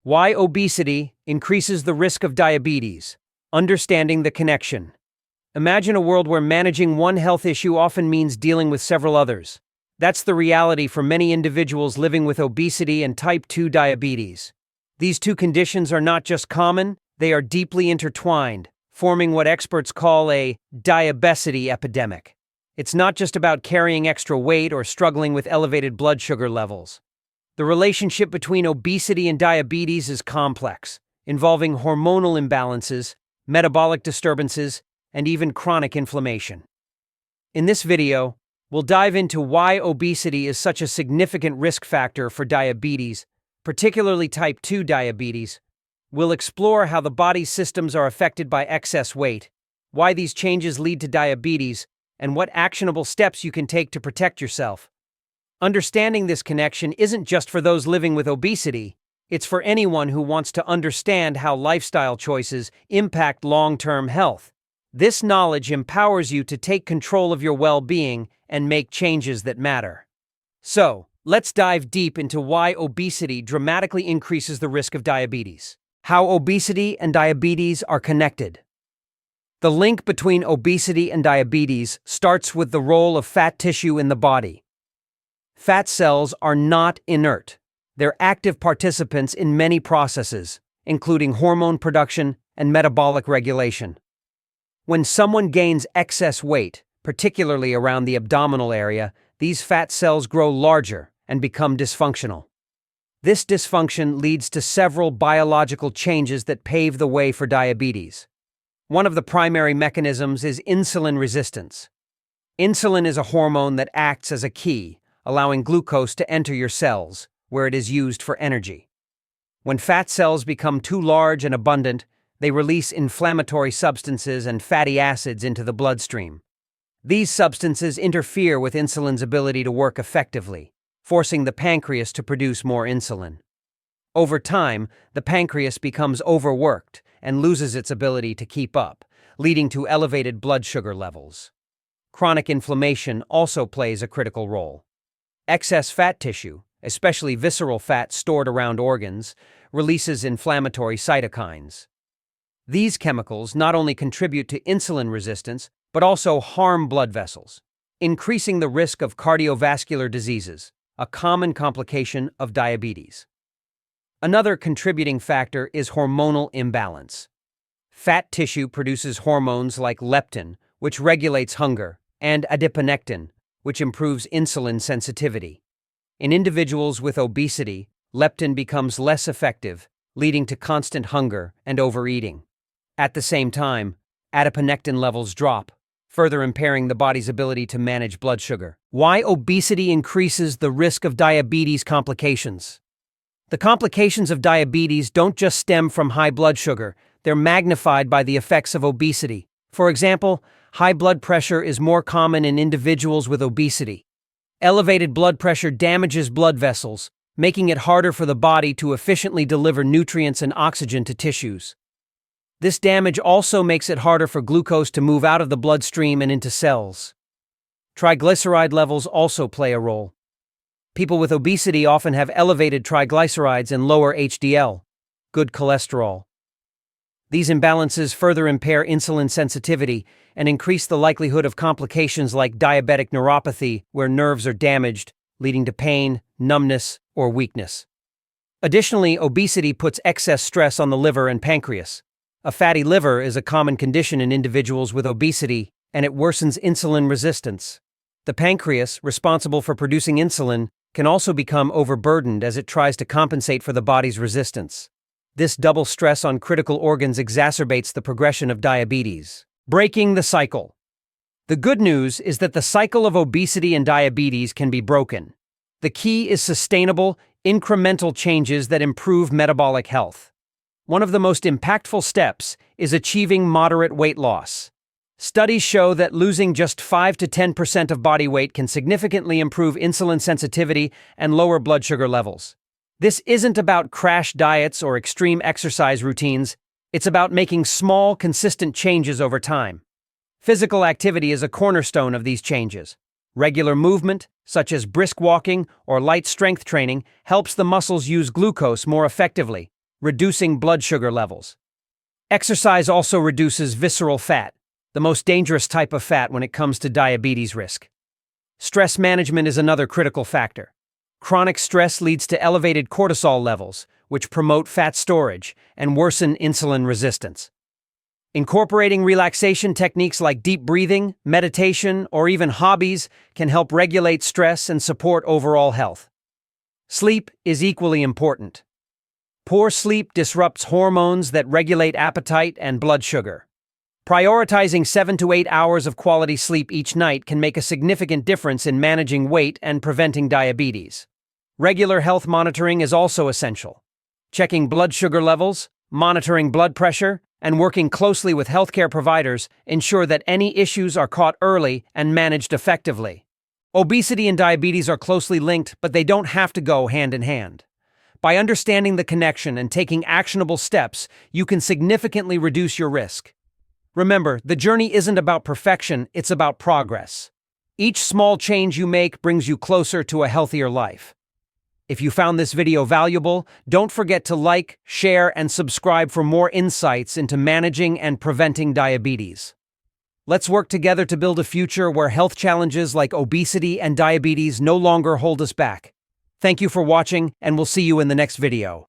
Why obesity increases the risk of diabetes. Understanding the connection. Imagine a world where managing one health issue often means dealing with several others. That's the reality for many individuals living with obesity and type 2 diabetes. These two conditions are not just common, they are deeply intertwined, forming what experts call a diabesity epidemic. It's not just about carrying extra weight or struggling with elevated blood sugar levels. The relationship between obesity and diabetes is complex, involving hormonal imbalances, metabolic disturbances, and even chronic inflammation. In this video, we'll dive into why obesity is such a significant risk factor for diabetes, particularly type 2 diabetes. We'll explore how the body's systems are affected by excess weight, why these changes lead to diabetes, and what actionable steps you can take to protect yourself. Understanding this connection isn't just for those living with obesity, it's for anyone who wants to understand how lifestyle choices impact long-term health. This knowledge empowers you to take control of your well-being and make changes that matter. So, let's dive deep into why obesity dramatically increases the risk of diabetes. How obesity and diabetes are connected. The link between obesity and diabetes starts with the role of fat tissue in the body. Fat cells are not inert. They're active participants in many processes, including hormone production and metabolic regulation. When someone gains excess weight, particularly around the abdominal area, these fat cells grow larger and become dysfunctional. This dysfunction leads to several biological changes that pave the way for diabetes. One of the primary mechanisms is insulin resistance. Insulin is a hormone that acts as a key, allowing glucose to enter your cells, where it is used for energy. When fat cells become too large and abundant, they release inflammatory substances and fatty acids into the bloodstream. These substances interfere with insulin's ability to work effectively, forcing the pancreas to produce more insulin. Over time, the pancreas becomes overworked and loses its ability to keep up, leading to elevated blood sugar levels. Chronic inflammation also plays a critical role. Excess fat tissue, especially visceral fat stored around organs, releases inflammatory cytokines. These chemicals not only contribute to insulin resistance, but also harm blood vessels, increasing the risk of cardiovascular diseases, a common complication of diabetes. Another contributing factor is hormonal imbalance. Fat tissue produces hormones like leptin, which regulates hunger, and adiponectin, which improves insulin sensitivity. In individuals with obesity, leptin becomes less effective, leading to constant hunger and overeating. At the same time, adiponectin levels drop, further impairing the body's ability to manage blood sugar. Why obesity increases the risk of diabetes complications. The complications of diabetes don't just stem from high blood sugar, they're magnified by the effects of obesity. For example, high blood pressure is more common in individuals with obesity. Elevated blood pressure damages blood vessels, making it harder for the body to efficiently deliver nutrients and oxygen to tissues. This damage also makes it harder for glucose to move out of the bloodstream and into cells. Triglyceride levels also play a role. People with obesity often have elevated triglycerides and lower HDL, good cholesterol. These imbalances further impair insulin sensitivity and increase the likelihood of complications like diabetic neuropathy, where nerves are damaged, leading to pain, numbness, or weakness. Additionally, obesity puts excess stress on the liver and pancreas. A fatty liver is a common condition in individuals with obesity, and it worsens insulin resistance. The pancreas, responsible for producing insulin, can also become overburdened as it tries to compensate for the body's resistance. This double stress on critical organs exacerbates the progression of diabetes. Breaking the cycle. The good news is that the cycle of obesity and diabetes can be broken. The key is sustainable, incremental changes that improve metabolic health. One of the most impactful steps is achieving moderate weight loss. Studies show that losing just 5 to 10% of body weight can significantly improve insulin sensitivity and lower blood sugar levels. This isn't about crash diets or extreme exercise routines, it's about making small, consistent changes over time. Physical activity is a cornerstone of these changes. Regular movement, such as brisk walking or light strength training, helps the muscles use glucose more effectively, reducing blood sugar levels. Exercise also reduces visceral fat, the most dangerous type of fat when it comes to diabetes risk. Stress management is another critical factor. Chronic stress leads to elevated cortisol levels, which promote fat storage and worsen insulin resistance. Incorporating relaxation techniques like deep breathing, meditation, or even hobbies can help regulate stress and support overall health. Sleep is equally important. Poor sleep disrupts hormones that regulate appetite and blood sugar. Prioritizing 7 to 8 hours of quality sleep each night can make a significant difference in managing weight and preventing diabetes. Regular health monitoring is also essential. Checking blood sugar levels, monitoring blood pressure, and working closely with healthcare providers ensure that any issues are caught early and managed effectively. Obesity and diabetes are closely linked, but they don't have to go hand in hand. By understanding the connection and taking actionable steps, you can significantly reduce your risk. Remember, the journey isn't about perfection, it's about progress. Each small change you make brings you closer to a healthier life. If you found this video valuable, don't forget to like, share, and subscribe for more insights into managing and preventing diabetes. Let's work together to build a future where health challenges like obesity and diabetes no longer hold us back. Thank you for watching, and we'll see you in the next video.